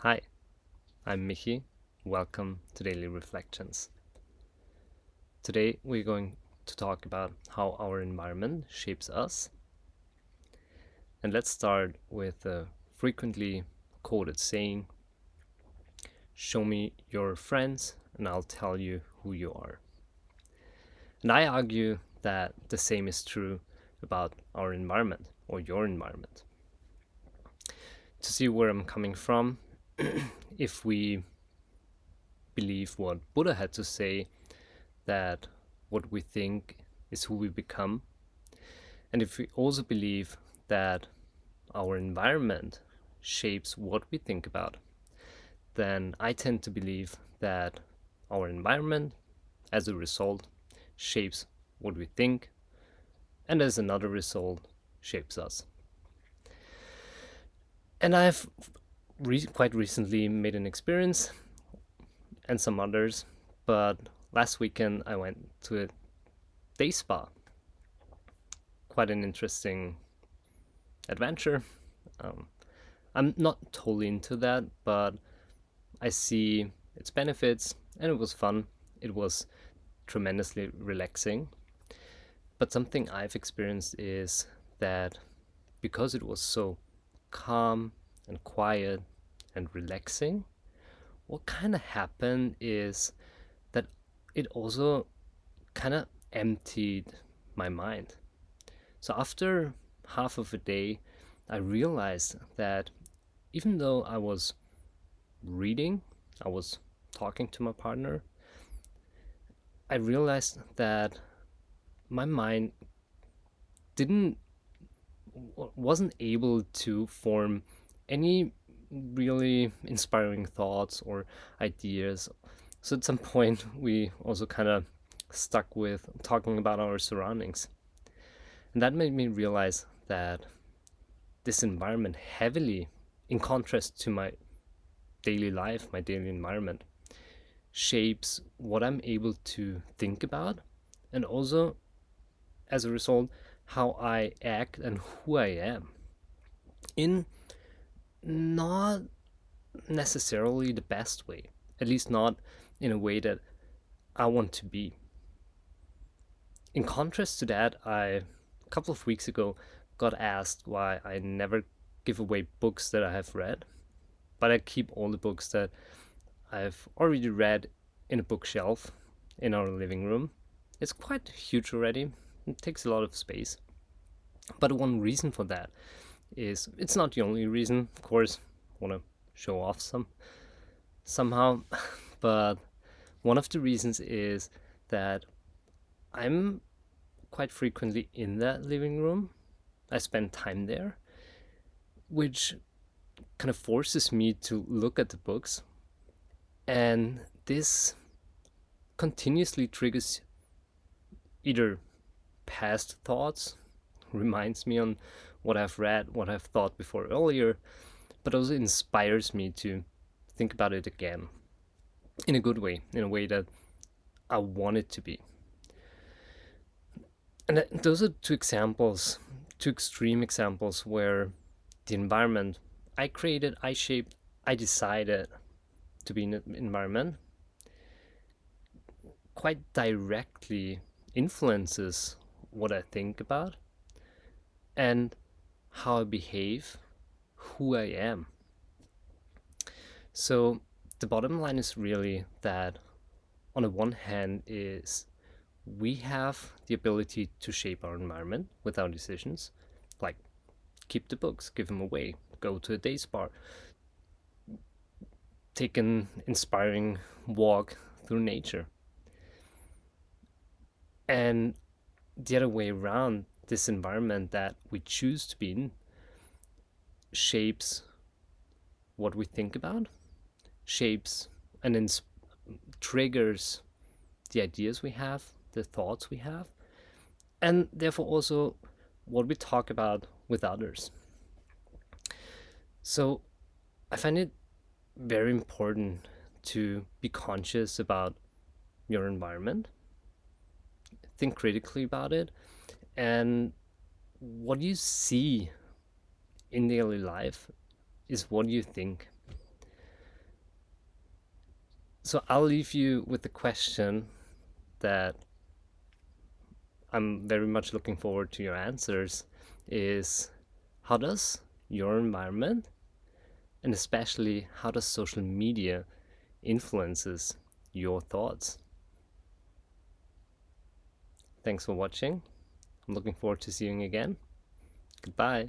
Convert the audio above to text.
Hi, I'm Michi. Welcome to Daily Reflections. Today we're going to talk about how our environment shapes us. And let's start with a frequently quoted saying, "Show me your friends and I'll tell you who you are." And I argue that the same is true about our environment or your environment. To see where I'm coming from, if we believe what Buddha had to say, that what we think is who we become, and if we also believe that our environment shapes what we think about, then I tend to believe that our environment, as a result, shapes what we think, and as another result, shapes us. And I've quite recently made an experience, and some others, but last weekend I went to a day spa. Quite an interesting adventure. Um, I'm not totally into that, but I see its benefits, and it was fun. It was tremendously relaxing. But something I've experienced is that because it was so calm and quiet and relaxing, what kind of happened is that it also kind of emptied my mind. So after half of a day, I realized that even though I was reading, I was talking to my partner, I realized that my mind didn't wasn't able to form any really inspiring thoughts or ideas. So at some point we also kind of stuck with talking about our surroundings. And that made me realize that this environment heavily, in contrast to my daily life, my daily environment, shapes what I'm able to think about, and also, as a result, how I act and who I am. In not necessarily the best way, at least not in a way that I want to be. In contrast to that, a couple of weeks ago got asked why I never give away books that I have read, but I keep all the books that I've already read in a bookshelf in our living room. It's quite huge already. It takes a lot of space. But one reason for that is it's not the only reason, of course. I want to show off somehow, but one of the reasons is that I'm quite frequently in that living room. I spend time there, which kind of forces me to look at the books, and this continuously triggers either past thoughts, reminds me on what I've read, what I've thought before earlier, but also inspires me to think about it again in a good way, in a way that I want it to be. And those are two examples, two extreme examples where the environment I created, I shaped, I decided to be in an environment quite directly influences what I think about and how I behave, who I am. So the bottom line is really that on the one hand is we have the ability to shape our environment with our decisions, like keep the books, give them away, go to a day spa, take an inspiring walk through nature. And the other way around, this environment that we choose to be in shapes what we think about, shapes and triggers the ideas we have, the thoughts we have, and therefore also what we talk about with others. So I find it very important to be conscious about your environment, think critically about it, and what you see in daily life is what you think. So I'll leave you with the question that I'm very much looking forward to your answers is, how does your environment, and especially how does social media influences your thoughts? Thanks for watching. I'm looking forward to seeing you again. Goodbye.